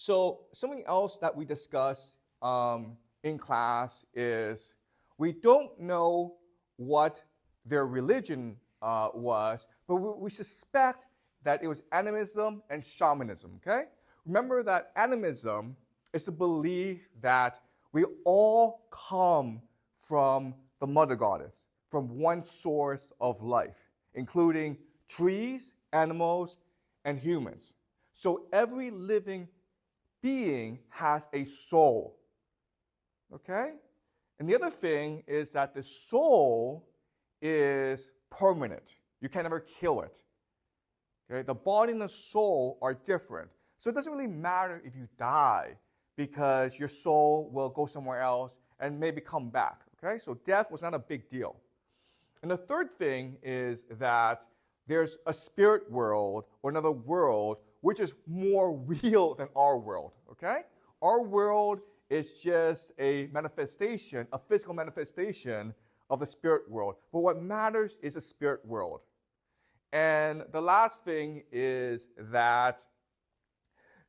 So something else that we discuss in class is we don't know what their religion was, but we suspect that it was animism and shamanism, okay? Remember that animism is the belief that we all come from the mother goddess, from one source of life, including trees, animals, and humans. So every living being has a soul, okay? And the other thing is that the soul is permanent. You can never kill it. Okay? The body and the soul are different. So it doesn't really matter if you die because your soul will go somewhere else and maybe come back. Okay? So death was not a big deal. And the third thing is that there's a spirit world or another world which is more real than our world. Okay? Our world is just a manifestation, a physical manifestation of the spirit world. But what matters is the spirit world. And the last thing is that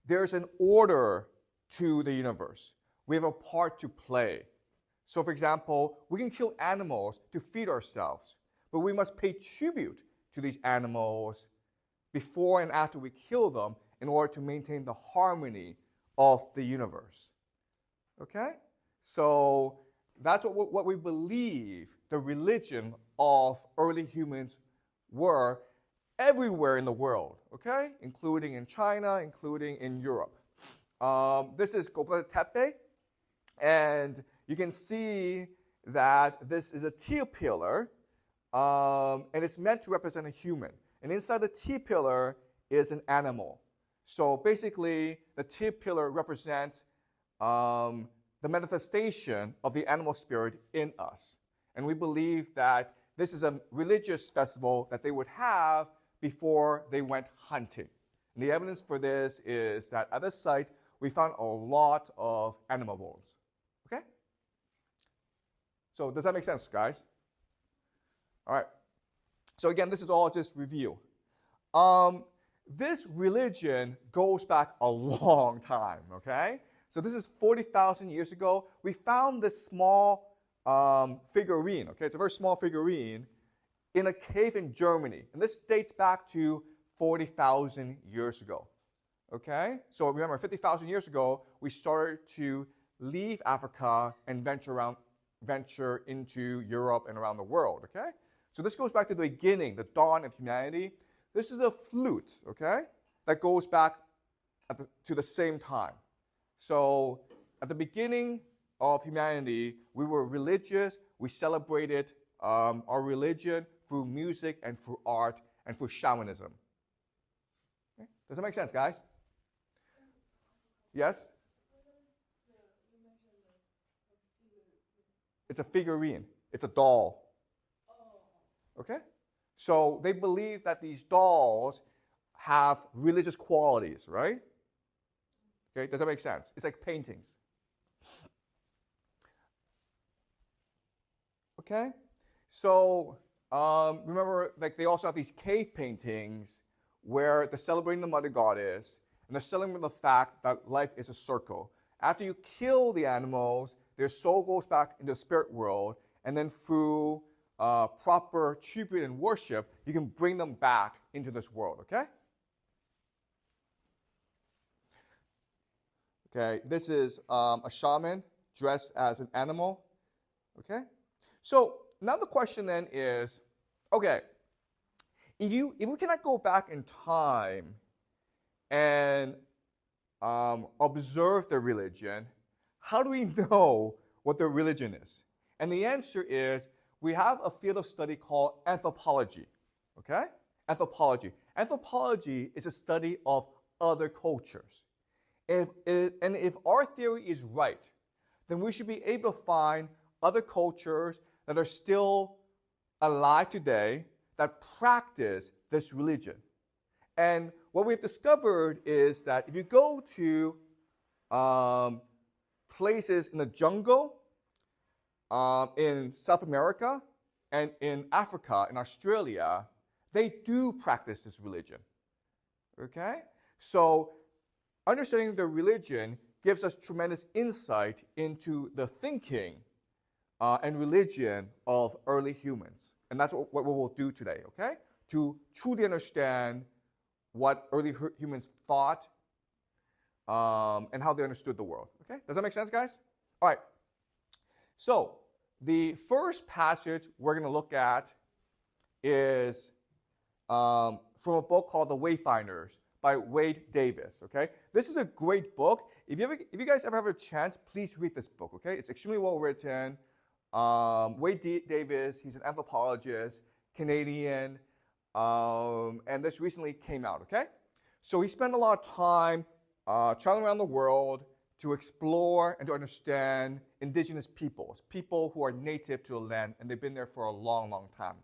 there's an order to the universe. We have a part to play. So for example, we can kill animals to feed ourselves, but we must pay tribute to these animals before and after we kill them in order to maintain the harmony of the universe. Okay? So that's what we believe the religion of early humans were everywhere in the world, okay? Including in China, including in Europe. This is Göbekli Tepe, and you can see that this is a T-pillar, and it's meant to represent a human. And inside the T-pillar is an animal. So basically, the T-pillar represents the manifestation of the animal spirit in us. And we believe that this is a religious festival that they would have before they went hunting. And the evidence for this is that at this site, we found a lot of animal bones. Okay? So does that make sense, guys? All right. So again, this is all just review. This religion goes back a long time, okay? So this is 40,000 years ago. We found this small figurine, okay? It's a very small figurine in a cave in Germany. And this dates back to 40,000 years ago, okay? So remember, 50,000 years ago, we started to leave Africa and venture into Europe and around the world, okay? So this goes back to the beginning, the dawn of humanity. This is a flute, okay, that goes back to the same time. So at the beginning of humanity, we were religious. We celebrated our religion through music and through art and through shamanism. Okay? Does that make sense, guys? Yes? It's a figurine. It's a doll. Okay? So they believe that these dolls have religious qualities, right? Okay, does that make sense? It's like paintings. Okay? So remember, like they also have these cave paintings where they're celebrating the mother goddess, and they're celebrating the fact that life is a circle. After you kill the animals, their soul goes back into the spirit world, and then through proper tribute and worship, you can bring them back into this world, okay? Okay, this is a shaman dressed as an animal, okay? So now the question then is, okay, if we cannot go back in time and observe their religion, how do we know what their religion is? And the answer is, we have a field of study called anthropology, okay? Anthropology. Anthropology is a study of other cultures. And if our theory is right, then we should be able to find other cultures that are still alive today that practice this religion. And what we've discovered is that if you go to places in the jungle, in South America, and in Africa, in Australia, they do practice this religion. Okay? So understanding their religion gives us tremendous insight into the thinking and religion of early humans. And that's what we'll do today, okay? To truly understand what early humans thought and how they understood the world, okay? Does that make sense, guys? All right. So the first passage we're going to look at is from a book called The Wayfinders by Wade Davis, okay? This is a great book. If you guys ever have a chance, please read this book, okay? It's extremely well written. Wade Davis, he's an anthropologist, Canadian, and this recently came out, okay? So he spent a lot of time traveling around the world to explore and to understand indigenous peoples, people who are native to the land, and they've been there for a long, long time.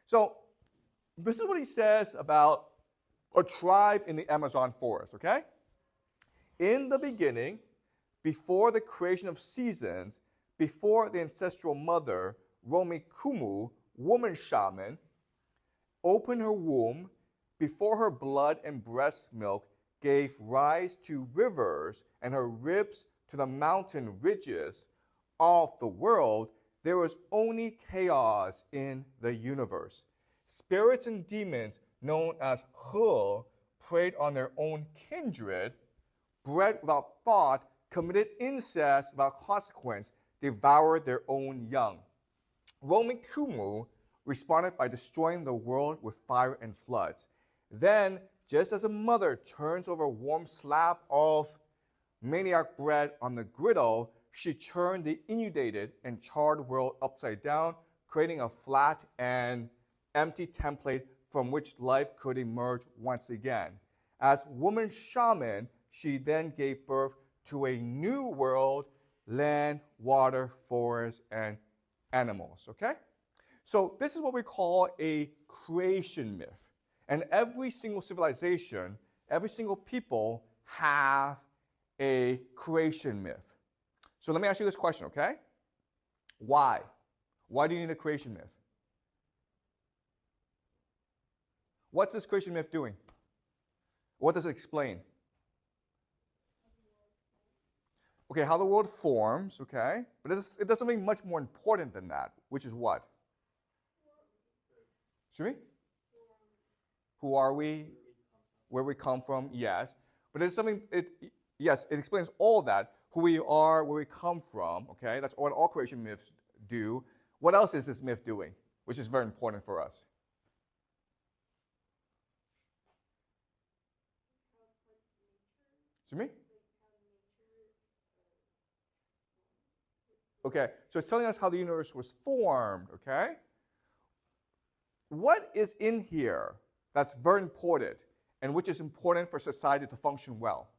So this is what he says about a tribe in the Amazon forest, okay? In the beginning, before the creation of seasons, before the ancestral mother, Romikumu, woman shaman, opened her womb, before her blood and breast milk gave rise to rivers and her ribs to the mountain ridges of the world, there was only chaos in the universe. Spirits and demons known as He preyed on their own kindred, bred without thought, committed incest without consequence, devoured their own young. Romikumu responded by destroying the world with fire and floods. Then, just as a mother turns over a warm slab of maniac bread on the griddle, she turned the inundated and charred world upside down, creating a flat and empty template from which life could emerge once again. As woman shaman, she then gave birth to a new world, land, water, forest, and animals, okay? So this is what we call a creation myth. And every single civilization, every single people have a creation myth. So let me ask you this question, okay? Why? Why do you need a creation myth? What's this creation myth doing? What does it explain? Okay, how the world forms, okay? But it does something much more important than that, which is what? Excuse me? Who are we? Where we come from? Yes. But it's something, yes, it explains all that. Who we are, where we come from, okay? That's what all creation myths do. What else is this myth doing, which is very important for us? Excuse me? Okay, so it's telling us how the universe was formed, okay? What is in here that's very important and which is important for society to function well?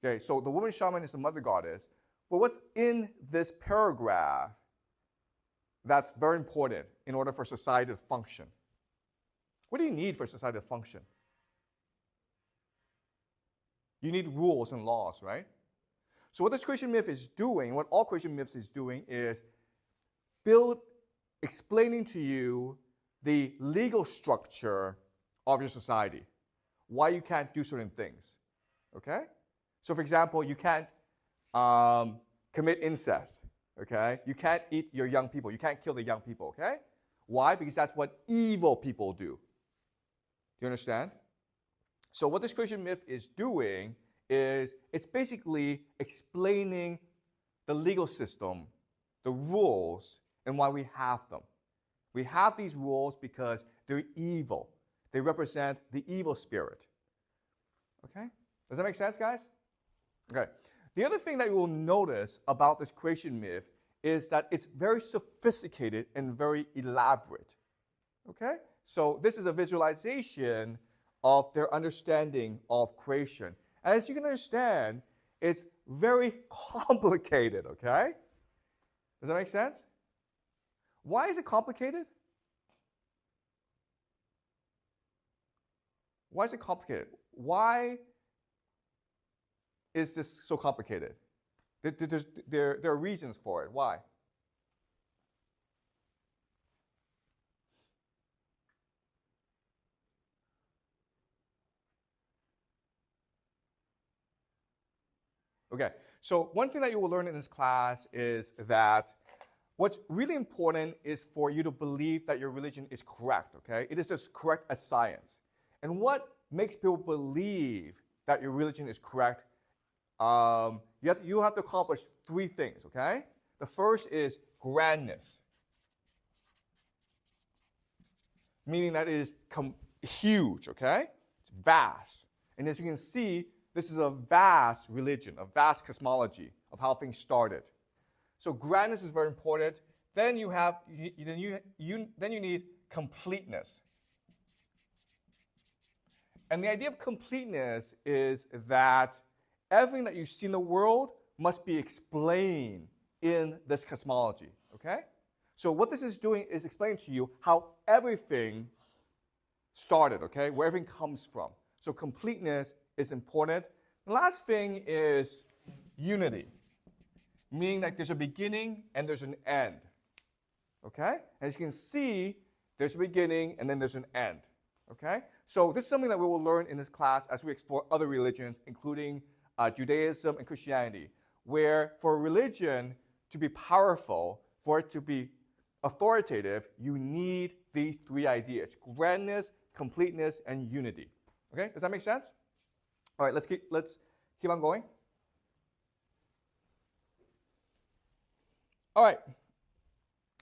Okay, so the woman shaman is the mother goddess. But what's in this paragraph that's very important in order for society to function? What do you need for society to function? You need rules and laws, right? So what this creation myth is doing, what all creation myths is doing, is explaining to you the legal structure of your society, why you can't do certain things, okay? So for example, you can't commit incest, okay? You can't eat your young people. You can't kill the young people, okay? Why? Because that's what evil people do. Do you understand? So what this creation myth is doing is it's basically explaining the legal system, the rules, and why we have them. We have these rules because they're evil. They represent the evil spirit. Okay? Does that make sense, guys? Okay. The other thing that you will notice about this creation myth is that it's very sophisticated and very elaborate. Okay? So this is a visualization of their understanding of creation. And as you can understand, it's very complicated, okay? Does that make sense? Why is it complicated? Why is it complicated? Why is this so complicated? There are reasons for it. Why? Okay, so one thing that you will learn in this class is that what's really important is for you to believe that your religion is correct, okay? It is as correct as science. And what makes people believe that your religion is correct, you have to accomplish three things, okay? The first is grandness, meaning that it is huge, okay? It's vast. And as you can see, this is a vast religion, a vast cosmology of how things started. So grandness is very important. Then you need completeness. And the idea of completeness is that everything that you see in the world must be explained in this cosmology, okay? So what this is doing is explaining to you how everything started, okay? Where everything comes from. So completeness is important. The last thing is unity, meaning that there's a beginning and there's an end, okay? As you can see, there's a beginning and then there's an end, okay? So this is something that we will learn in this class as we explore other religions, including Judaism and Christianity, where for a religion to be powerful, for it to be authoritative, you need these three ideas: grandness, completeness, and unity. Okay, does that make sense? All right, let's keep on going. All right,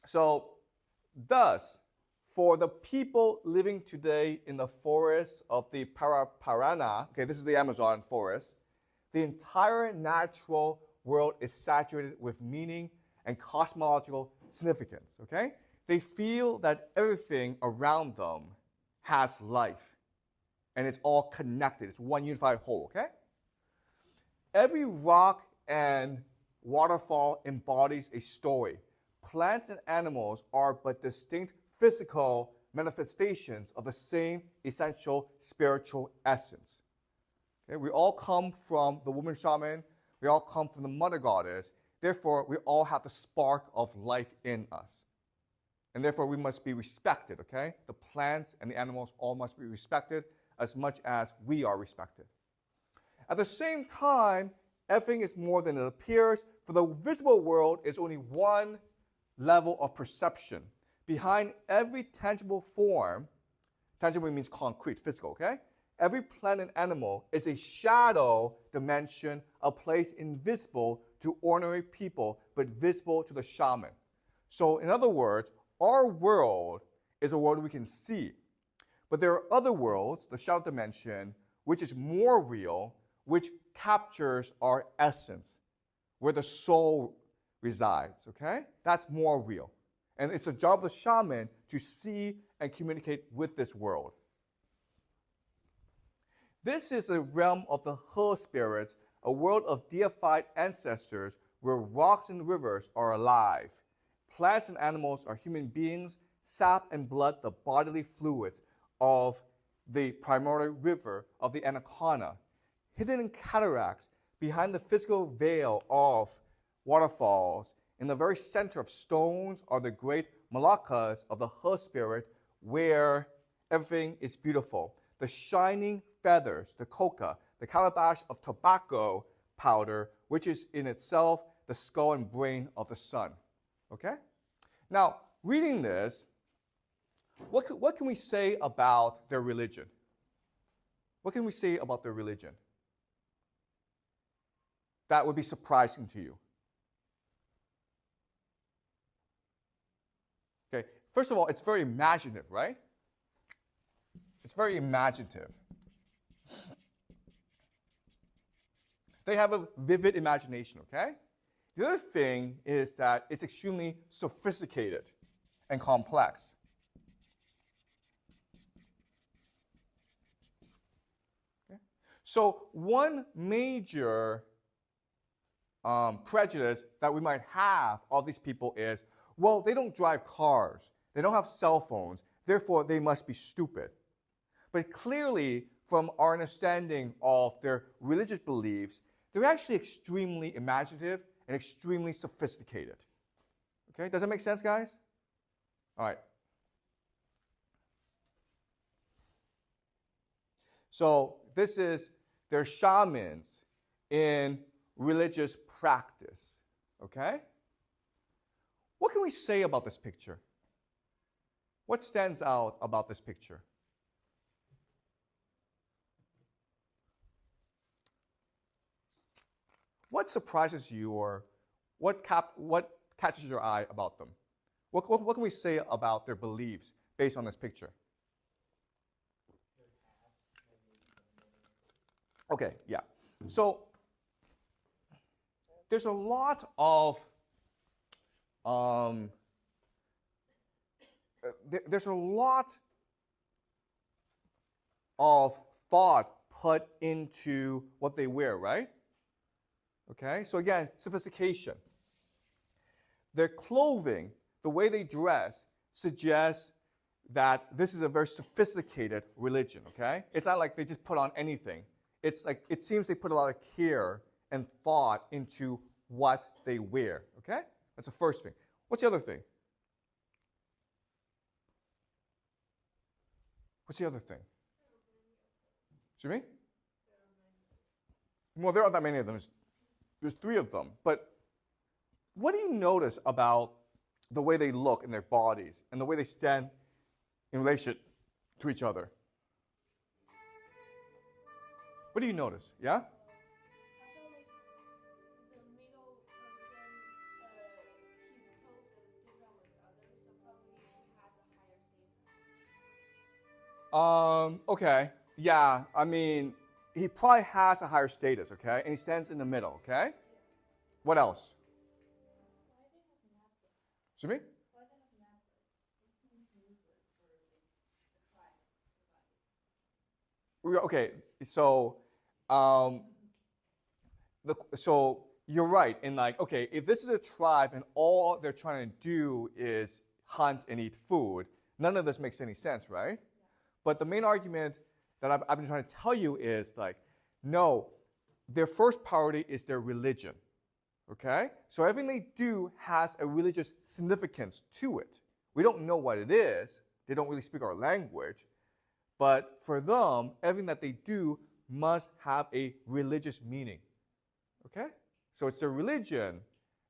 so thus, for the people living today in the forests of the Paraná, okay, this is the Amazon forest, the entire natural world is saturated with meaning and cosmological significance, okay? They feel that everything around them has life, and it's all connected. It's one unified whole, okay? Every rock and waterfall embodies a story. Plants and animals are but distinct physical manifestations of the same essential spiritual essence. Okay? We all come from the woman shaman. We all come from the mother goddess. Therefore, we all have the spark of life in us. And therefore, we must be respected, okay? The plants and the animals all must be respected as much as we are respected. At the same time, everything is more than it appears, for the visible world is only one level of perception. Behind every tangible form, tangible means concrete, physical, okay? Every plant and animal is a shadow dimension, a place invisible to ordinary people, but visible to the shaman. So in other words, our world is a world we can see. But there are other worlds, the shadow dimension, which is more real, which captures our essence, where the soul resides, okay? That's more real. And it's the job of the shaman to see and communicate with this world. This is the realm of the He spirits, a world of deified ancestors where rocks and rivers are alive. Plants and animals are human beings, sap and blood the bodily fluids of the primordial river of the Anaconda. Hidden in cataracts, behind the physical veil of waterfalls, in the very center of stones are the great malakas of the He spirit, where everything is beautiful. The shining feathers, the coca, the calabash of tobacco powder, which is in itself the skull and brain of the sun. Okay? Now, reading this, what can we say about their religion? What can we say about their religion that would be surprising to you? Okay, first of all, it's very imaginative, right? It's very imaginative. They have a vivid imagination, okay? The other thing is that it's extremely sophisticated and complex. Okay? So one major prejudice that we might have of these people is, well, they don't drive cars. They don't have cell phones. Therefore, they must be stupid. But clearly, from our understanding of their religious beliefs, they're actually extremely imaginative and extremely sophisticated. Okay, does that make sense, guys? All right. So this is their shamans in religious practice. Okay? What can we say about this picture? What stands out about this picture? What surprises you, or what catches your eye about them? What can we say about their beliefs based on this picture? Okay, yeah. So there's a lot of thought put into what they wear, right? Okay, so again, sophistication. Their clothing, the way they dress, suggests that this is a very sophisticated religion, okay? It's not like they just put on anything. It's like, it seems they put a lot of care and thought into what they wear, okay? That's the first thing. What's the other thing? What's the other thing? Excuse me? Well, there aren't that many of them. There's 3 of them. But what do you notice about the way they look in their bodies and the way they stand in relation to each other? What do you notice? Yeah? Okay. Yeah, I mean, he probably has a higher status, okay? And he stands in the middle, okay? What else? Excuse me? Okay, so so you're right in like, okay, if this is a tribe and all they're trying to do is hunt and eat food, none of this makes any sense, right? Yeah. But the main argument that I've been trying to tell you is like, no, their first priority is their religion, okay? So everything they do has a religious significance to it. We don't know what it is. They don't really speak our language. But for them, everything that they do must have a religious meaning. Okay? So it's their religion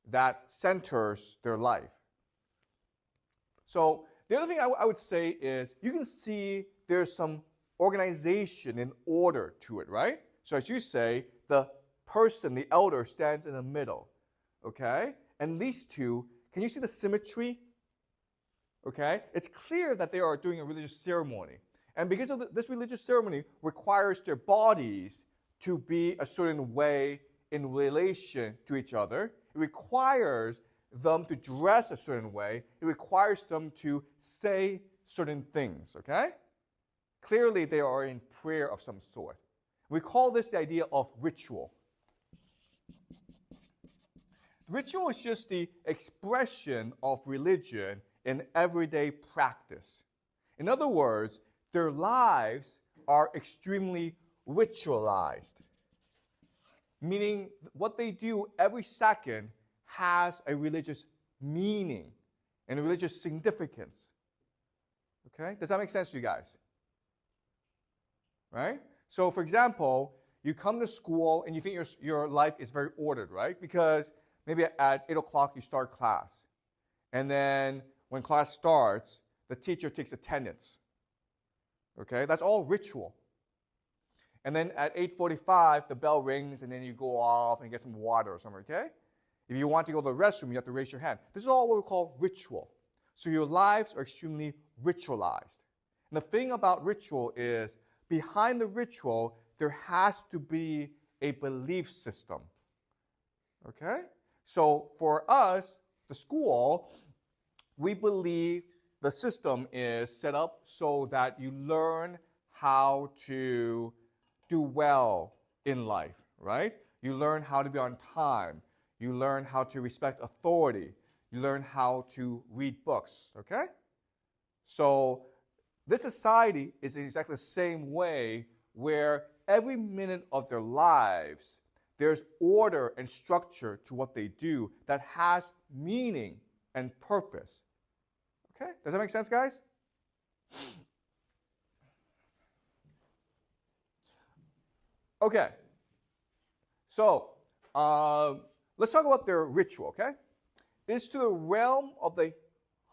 that centers their life. So the other thing I would say is you can see there's some organization and order to it, right? So as you say, the person, the elder, stands in the middle. Okay? And these 2, can you see the symmetry? Okay? It's clear that they are doing a religious ceremony. And because of this religious ceremony requires their bodies to be a certain way in relation to each other. It requires them to dress a certain way. It requires them to say certain things, okay? Clearly, they are in prayer of some sort. We call this the idea of ritual. Ritual is just the expression of religion in everyday practice. In other words, their lives are extremely ritualized, meaning what they do every second has a religious meaning and a religious significance. Okay? Does that make sense to you guys? Right? So, for example, you come to school and you think your life is very ordered, right? Because maybe at 8 o'clock you start class. And then when class starts, the teacher takes attendance. Okay? That's all ritual. And then at 8:45, the bell rings, and then you go off and get some water or something, okay? If you want to go to the restroom, you have to raise your hand. This is all what we call ritual. So your lives are extremely ritualized. And the thing about ritual is, behind the ritual, there has to be a belief system. Okay? So for us, the school, we believe the system is set up so that you learn how to do well in life, right? You learn how to be on time. You learn how to respect authority. You learn how to read books, okay? So this society is exactly the same way, where every minute of their lives, there's order and structure to what they do that has meaning and purpose. Okay? Does that make sense, guys? Okay. So let's talk about their ritual, okay? It's to the realm of the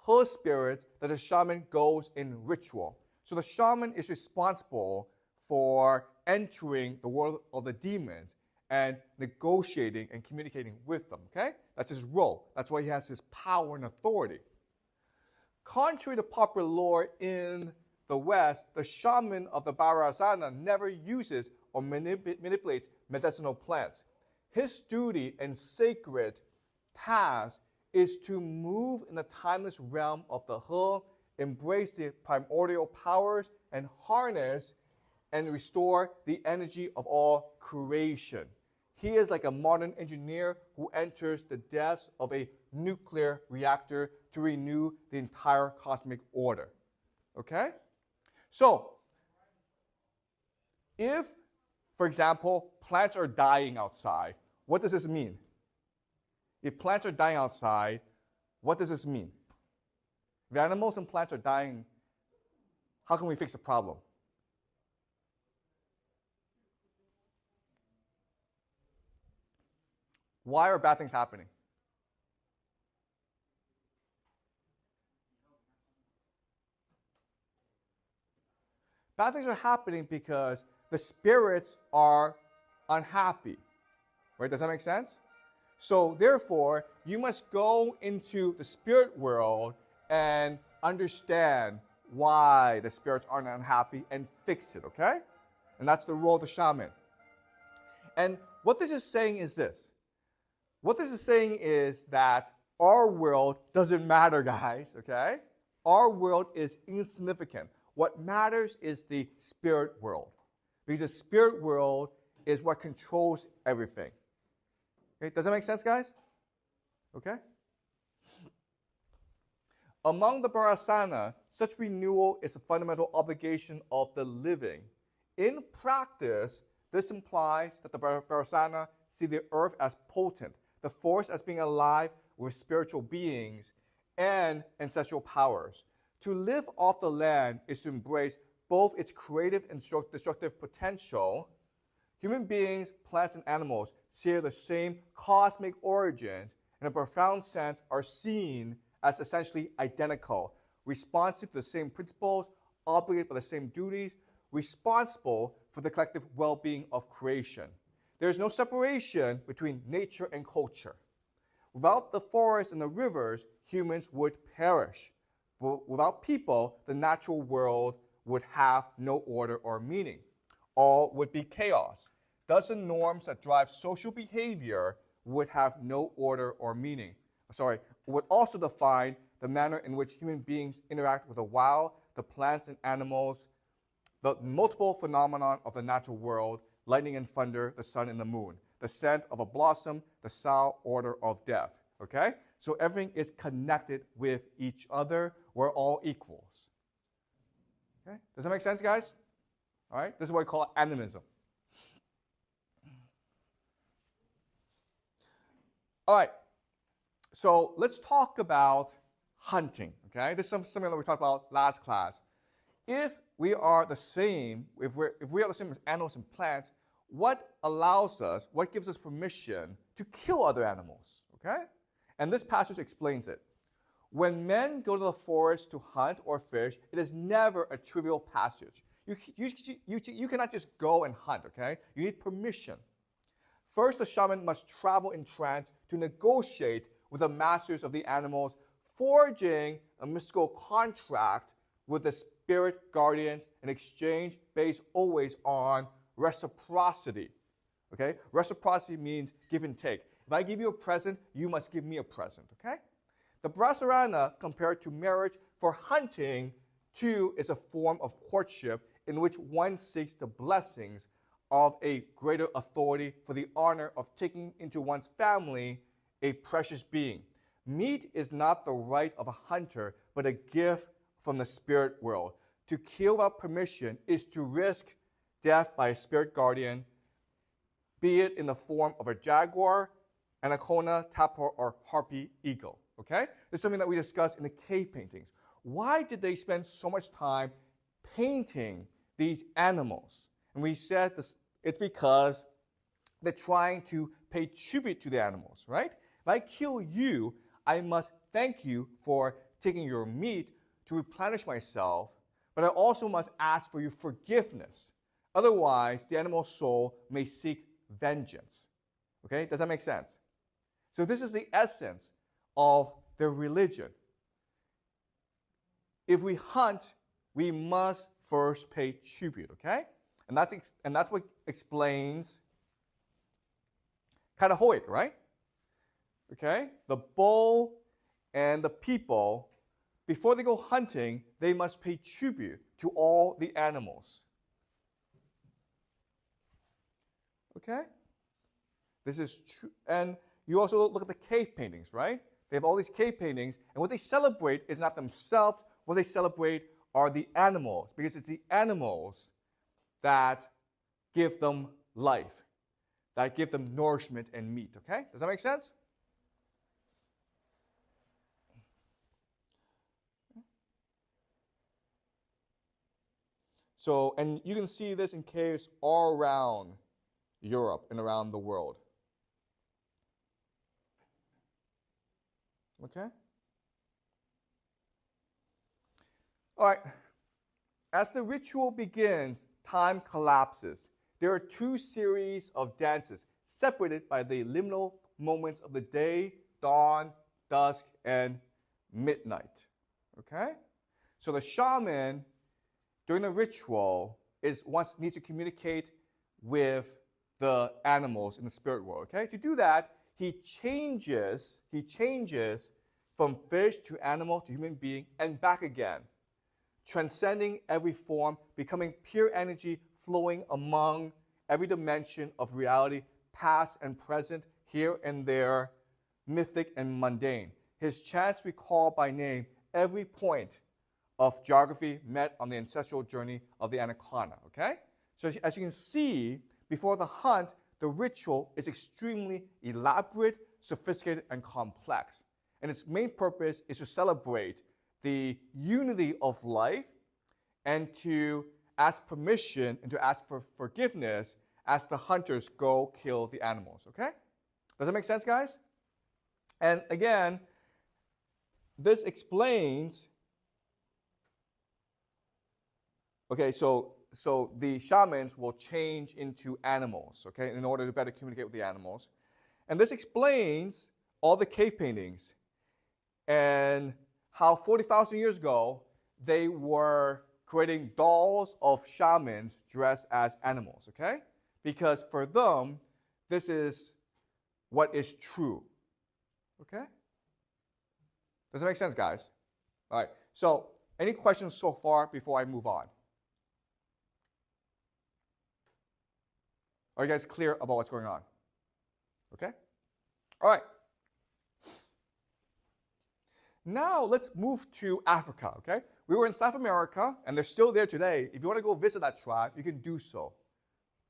He spirit that the shaman goes in ritual. So the shaman is responsible for entering the world of the demons and negotiating and communicating with them, okay? That's his role. That's why he has his power and authority. Contrary to popular lore in the West, the shaman of the Barasana never uses or manipulates medicinal plants. His duty and sacred task is to move in the timeless realm of the He, embrace the primordial powers, and harness and restore the energy of all creation. He is like a modern engineer who enters the depths of a nuclear reactor to renew the entire cosmic order. Okay? So, if, for example, plants are dying outside, what does this mean? If plants are dying outside, what does this mean? If animals and plants are dying, how can we fix the problem? Why are bad things happening? Bad things are happening because the spirits are unhappy. Right? Does that make sense? So therefore, you must go into the spirit world and understand why the spirits aren't unhappy and fix it, okay? And that's the role of the shaman. And what this is saying is this. What this is saying is that our world doesn't matter, guys, okay? Our world is insignificant. What matters is the spirit world. Because the spirit world is what controls everything. Okay? Does that make sense, guys? Okay? Among the Barasana, such renewal is a fundamental obligation of the living. In practice, this implies that the Barasana see the earth as potent, the forest as being alive with spiritual beings and ancestral powers. To live off the land is to embrace both its creative and destructive potential. Human beings, plants, and animals share the same cosmic origins, in a profound sense, are seen as essentially identical, responsive to the same principles, obligated by the same duties, responsible for the collective well-being of creation. There is no separation between nature and culture. Without the forests and the rivers, humans would perish. But without people, the natural world would have no order or meaning. All would be chaos. Thus, the norms that drive social behavior would have no order or meaning. Would also define the manner in which human beings interact with the wild, the plants and animals, the multiple phenomenon of the natural world, lightning and thunder, the sun and the moon, the scent of a blossom, the sound order of death. Okay? So everything is connected with each other. We're all equals. Okay? Does that make sense, guys? All right? This is what we call animism. All right. So let's talk about hunting. Okay? This is something that we talked about last class. If we are the same, if we are the same as animals and plants, what gives us permission to kill other animals? Okay? And this passage explains it. When men go to the forest to hunt or fish, it is never a trivial passage. You cannot just go and hunt, okay? You need permission. First, the shaman must travel in trance to negotiate with the masters of the animals, forging a mystical contract with the spirit guardians in exchange based always on reciprocity. Okay? Reciprocity means give and take. If I give you a present, you must give me a present. Okay? The Brasarana, compared to marriage for hunting, too, is a form of courtship in which one seeks the blessings of a greater authority for the honor of taking into one's family a precious being. Meat is not the right of a hunter, but a gift from the spirit world. To kill without permission is to risk death by a spirit guardian, be it in the form of a jaguar, anaconda, tapir, or harpy eagle. Okay? This is something that we discussed in the cave paintings. Why did they spend so much time painting these animals? And we said this, it's because they're trying to pay tribute to the animals, right? If I kill you, I must thank you for taking your meat to replenish myself, but I also must ask for your forgiveness. Otherwise, the animal soul may seek vengeance. Okay, does that make sense? So this is the essence of their religion. If we hunt, we must first pay tribute, okay? And that's what explains Katahoik, right? Okay? The bull and the people, before they go hunting, they must pay tribute to all the animals. Okay? This is true. And you also look at the cave paintings, right? They have all these cave paintings, and what they celebrate is not themselves. What they celebrate are the animals, because it's the animals that give them life, that give them nourishment and meat, okay? Does that make sense? So, and you can see this in caves all around Europe and around the world. Okay? All right. As the ritual begins, time collapses. There are two series of dances separated by the liminal moments of the day, dawn, dusk, and midnight. Okay? So the shaman, during the ritual, needs to communicate with the animals in the spirit world. Okay? To do that, he changes from fish to animal to human being and back again, transcending every form, becoming pure energy flowing among every dimension of reality, past and present, here and there, mythic and mundane. His chants recall by name every point of geography met on the ancestral journey of the anaconda, okay? So as you can see, before the hunt, the ritual is extremely elaborate, sophisticated, and complex. And its main purpose is to celebrate the unity of life and to ask permission and to ask for forgiveness as the hunters go kill the animals, okay? Does that make sense, guys? And again, this explains, okay, so the shamans will change into animals, okay, in order to better communicate with the animals. And this explains all the cave paintings and how 40,000 years ago they were creating dolls of shamans dressed as animals, okay? Because for them, this is what is true, okay? Does that make sense, guys? All right, so any questions so far before I move on? Are you guys clear about what's going on? Okay? All right. Now let's move to Africa, okay? We were in South America, and they're still there today. If you want to go visit that tribe, you can do so,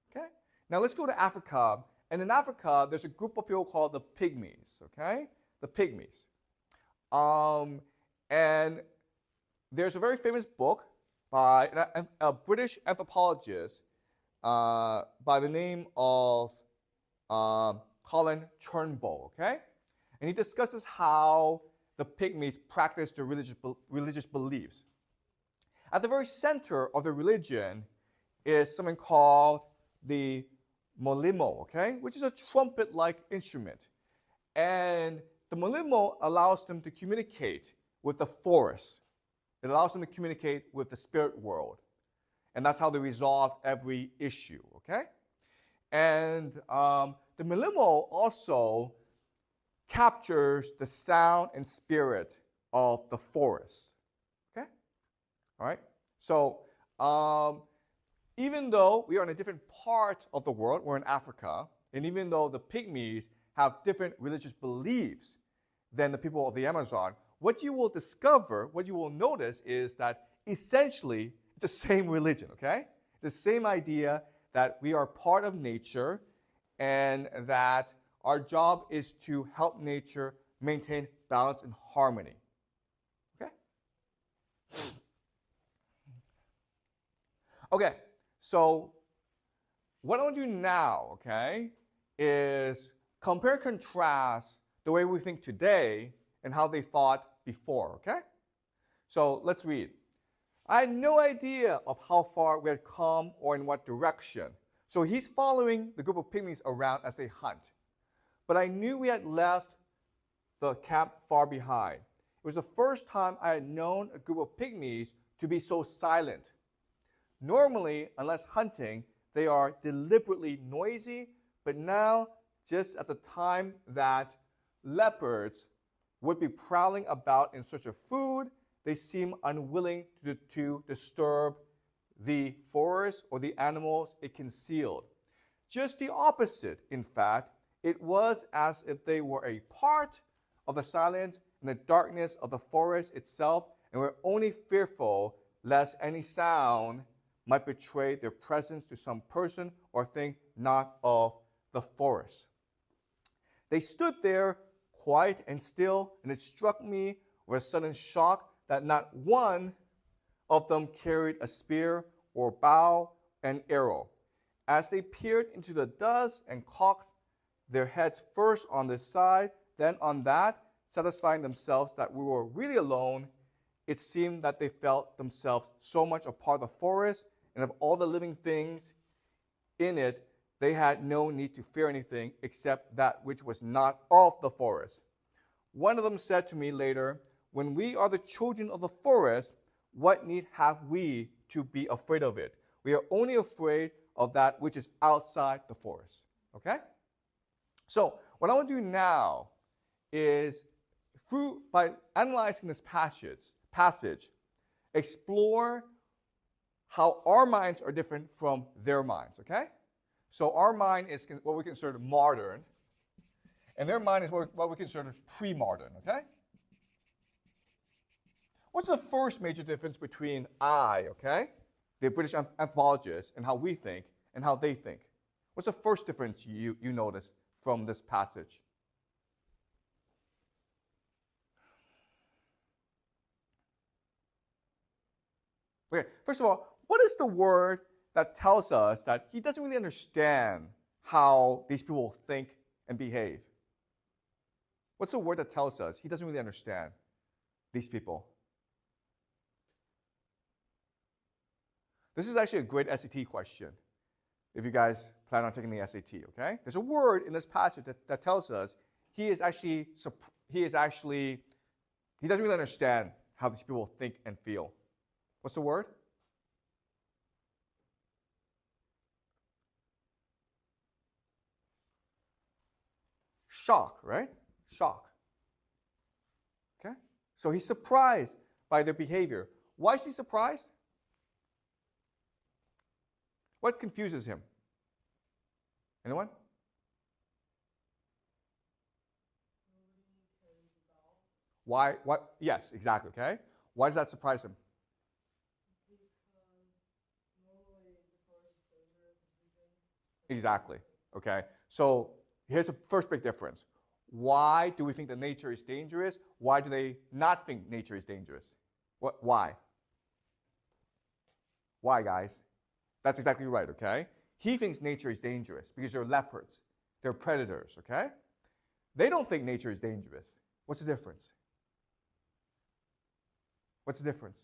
okay? Now let's go to Africa, and in Africa, there's a group of people called the Pygmies, okay? The Pygmies. And there's a very famous book by a British anthropologist by the name of Colin Turnbull, okay? And he discusses how the Pygmies practice their religious beliefs. At the very center of their religion is something called the molimo, okay? Which is a trumpet-like instrument. And the molimo allows them to communicate with the forest. It allows them to communicate with the spirit world. And that's how they resolve every issue, okay? And the molimo also captures the sound and spirit of the forest, okay? All right? So even though we are in a different part of the world, we're in Africa, and even though the Pygmies have different religious beliefs than the people of the Amazon, what you will discover, what you will notice is that essentially it's the same religion, okay? It's the same idea that we are part of nature and that our job is to help nature maintain balance and harmony, okay? Okay, so what I want to do now, okay, is compare and contrast the way we think today and how they thought before, okay? So let's read. I had no idea of how far we had come or in what direction. So he's following the group of pygmies around as they hunt. But I knew we had left the camp far behind. It was the first time I had known a group of pygmies to be so silent. Normally, unless hunting, they are deliberately noisy, but now, just at the time that leopards would be prowling about in search of food, they seem unwilling to disturb the forest or the animals it concealed. Just the opposite, in fact. It was as if they were a part of the silence and the darkness of the forest itself and were only fearful lest any sound might betray their presence to some person or thing not of the forest. They stood there quiet and still, and it struck me with a sudden shock that not one of them carried a spear or bow and arrow. As they peered into the dust and cocked their heads first on this side, then on that, satisfying themselves that we were really alone, it seemed that they felt themselves so much a part of the forest and of all the living things in it, they had no need to fear anything except that which was not of the forest. One of them said to me later, when we are the children of the forest, what need have we to be afraid of it? We are only afraid of that which is outside the forest. Okay? So, what I want to do now is, by analyzing this passage, explore how our minds are different from their minds, okay? So our mind is what we consider modern, and their mind is what we consider pre-modern, okay? What's the first major difference between okay, the British anthropologist, and how we think, and how they think? What's the first difference you notice from this passage? Okay, first of all, what is the word that tells us that he doesn't really understand how these people think and behave? What's the word that tells us he doesn't really understand these people? This is actually a great SAT question if you guys plan on taking the SAT, okay? There's a word in this passage that tells us he doesn't really understand how these people think and feel. What's the word? Shock, right? Shock. Okay? So he's surprised by their behavior. Why is he surprised? What confuses him? Anyone? Why? What? Yes, exactly, okay? Why does that surprise him? Exactly, okay? So here's the first big difference. Why do we think that nature is dangerous? Why do they not think nature is dangerous? Why? Why, guys? That's exactly right, okay? He thinks nature is dangerous because they're leopards. They're predators, okay? They don't think nature is dangerous. What's the difference? What's the difference?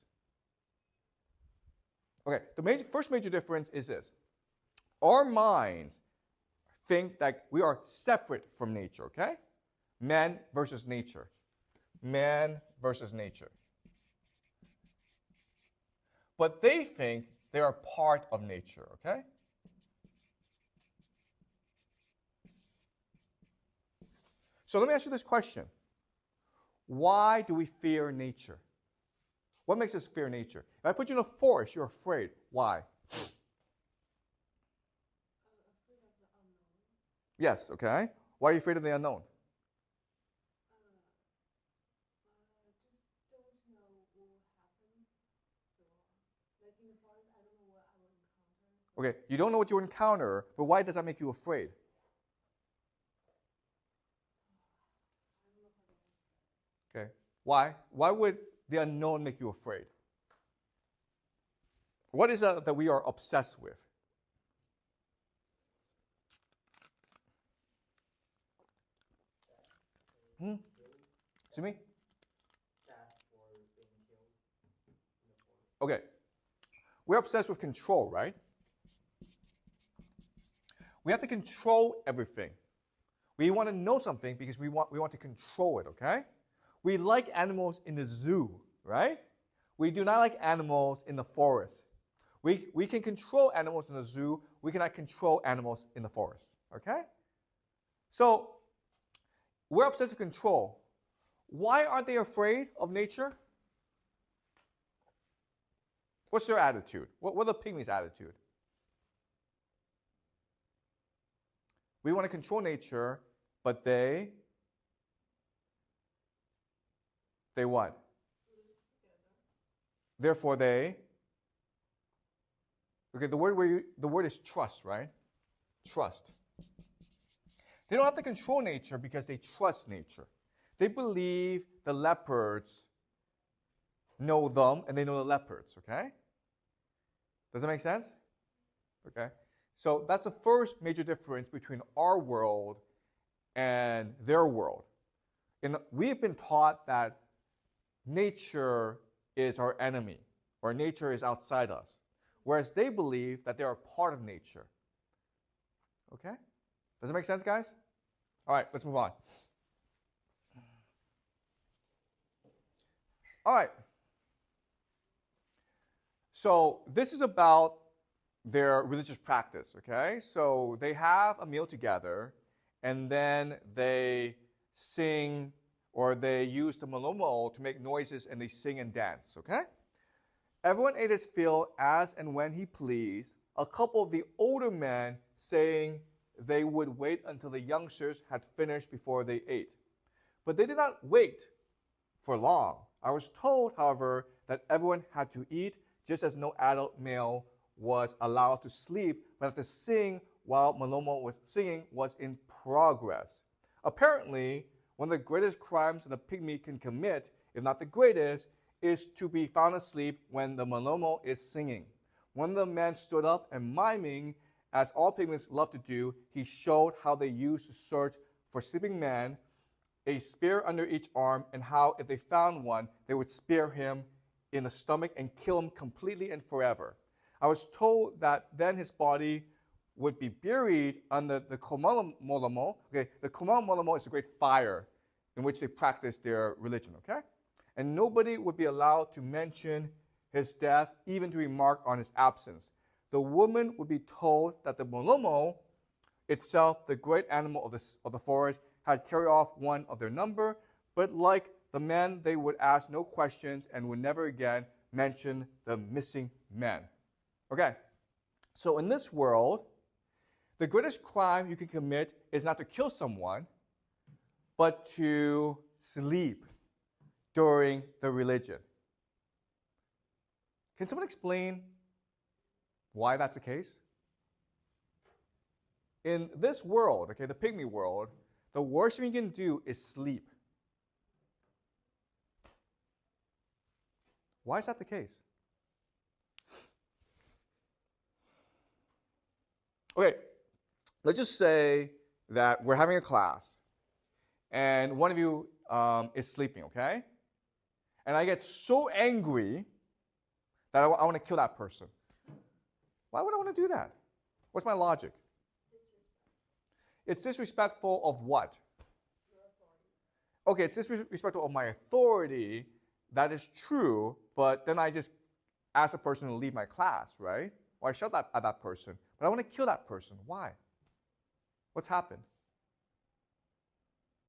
Okay, the first major difference is this. Our minds think that we are separate from nature, okay? Man versus nature. Man versus nature. But they think they are part of nature, okay? So let me ask you this question. Why do we fear nature? What makes us fear nature? If I put you in a forest, you're afraid. Why? Yes, okay. Why are you afraid of the unknown? Okay, you don't know what you encounter, but why does that make you afraid? Okay, why? Why would the unknown make you afraid? What is it that we are obsessed with? Hmm? See me? Okay. We're obsessed with control, right? We have to control everything. We want to know something because we want to control it, okay? We like animals in the zoo, right? We do not like animals in the forest. We can control animals in the zoo. We cannot control animals in the forest, okay? So we're obsessed with control. Why aren't they afraid of nature? What's their attitude? What's the Pygmies' attitude? We want to control nature, but they what? Therefore, okay, the word is trust, right? Trust. They don't have to control nature because they trust nature. They believe the leopards know them and they know the leopards, okay? Does that make sense? Okay. So that's the first major difference between our world and their world. And we've been taught that nature is our enemy, or nature is outside us, whereas they believe that they are part of nature. Okay? Does it make sense, guys? All right, let's move on. All right. So this is about their religious practice, okay? So they have a meal together, and then they sing, or they use the molimo to make noises, and they sing and dance, okay? Everyone ate his fill as and when he pleased, a couple of the older men saying they would wait until the youngsters had finished before they ate. But they did not wait for long. I was told, however, that everyone had to eat, just as no adult male was allowed to sleep, but that to sing while Molimo was singing was in progress. Apparently, one of the greatest crimes that a pygmy can commit, if not the greatest, is to be found asleep when the Molimo is singing. One of the men stood up and miming, as all pygmies love to do, he showed how they used to search for sleeping men, a spear under each arm, and how if they found one, they would spear him in the stomach and kill him completely and forever. I was told that then his body would be buried under the molimo. Okay, the molimo is a great fire in which they practice their religion, okay? And nobody would be allowed to mention his death, even to remark on his absence. The woman would be told that the molimo itself, the great animal of the forest, had carried off one of their number, but like the men, they would ask no questions and would never again mention the missing men. Okay, so in this world, the greatest crime you can commit is not to kill someone, but to sleep during the religion. Can someone explain why that's the case? In this world, okay, the pygmy world, the worst thing you can do is sleep. Why is that the case? Okay, let's just say that we're having a class, and one of you is sleeping, okay? And I get so angry that I want to kill that person. Why would I want to do that? What's my logic? It's disrespectful of what? Okay, it's disrespectful of my authority. That is true, but then I just ask a person to leave my class, right? Or I shout at that person. But I want to kill that person. Why? What's happened?